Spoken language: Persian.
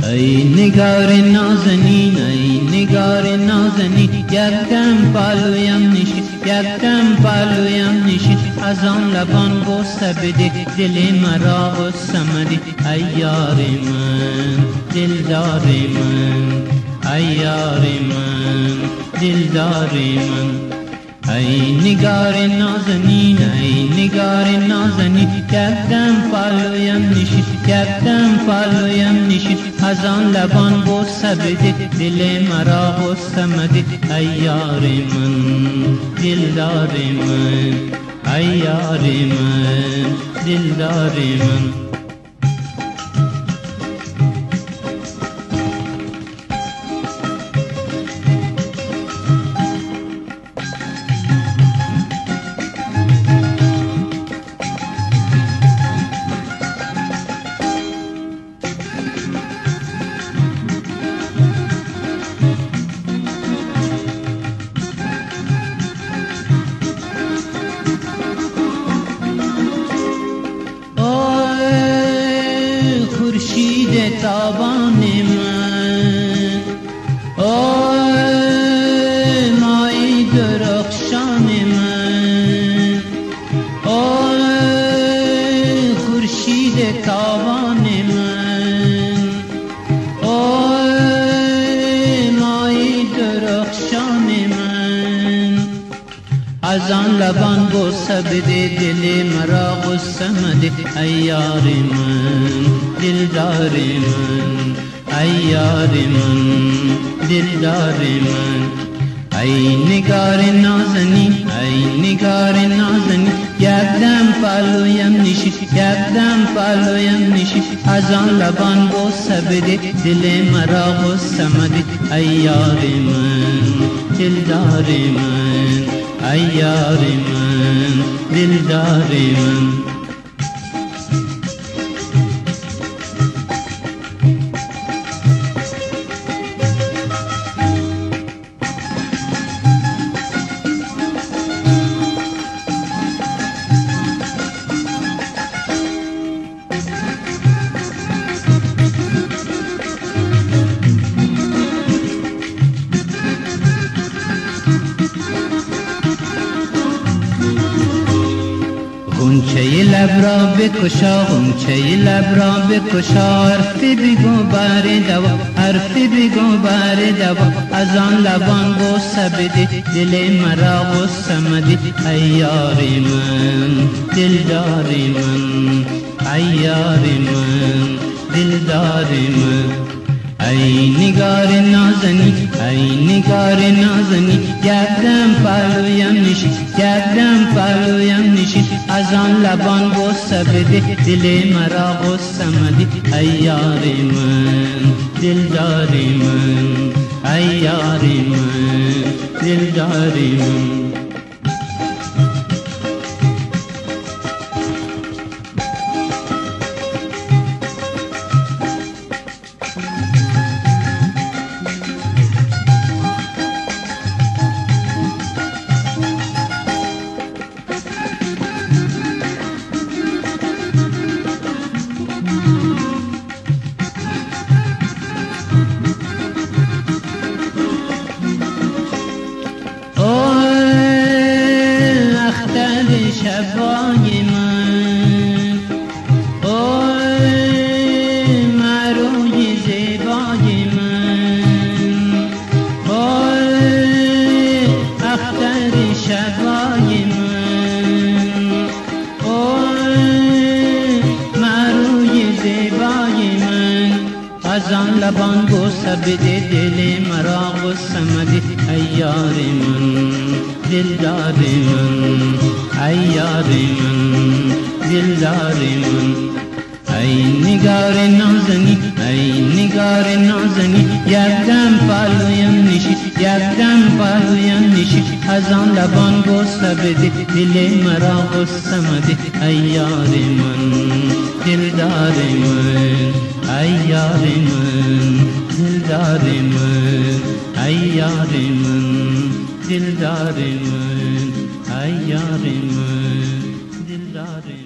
ای نگار نازنین ای نگار نازنین یکدم پالویم نشین یکدم پالویم نشین از آن لبان بوسه بده دل مرا غصه مده ای یار من دلدار من ای یار من دلدار من ای نگار نازنین ای نگار نازنین یکدم پالویم نشین یکدم پالویم نشین از آن لبان بوسه بده دل مرا غصه مده ای یار من دلدار من ای یار من دلدار من خورشید تابان من آی مای درخشان من آی خورشید تابان من آی مای درخشان من از آن لبان بوسه بده دل مرا غصه مده ای یار من دلدار من ای یار من دلدار من ای نگار نازنین ای نگار نازنین یکدم پالویم نشین یکدم پالویم نشین از آن لبان بوسه بده دل مرا غصه مده ای یار من دلدار من ای یار من دلدار من غنچه لب را بکشا غنچه لب را بکشا حرف بگو بر دوا حرف بگو بر دوا از آن لبان بوسه بده دل مرا غصه مده ای یار من دلدار من ای یار من دلدار من ای نگار نازنین ای نگار نازنین یکدم پالویم نشین یکدم پالویم نشین از آن لبان بوسه بده دل مرا غصه مده ای یار من دلدار من ای یار من دلدار من شبای من آی مروی زیبای من آی اختر شبای من آی مروی زیبای من از آن لبان بوسه بده دل مرا غصه مده ای یار من دلدار من ای یار من دلدار من ای نگار نازنین ای نگار یار نازنی یکدم پالویم نشی یکدم پالویم نشی از آن لبان گسته بده دل مرا غصه مده ای یار من دلدار من ای یار من دلدار من ای یار من دلدار من ای یار من دلدار من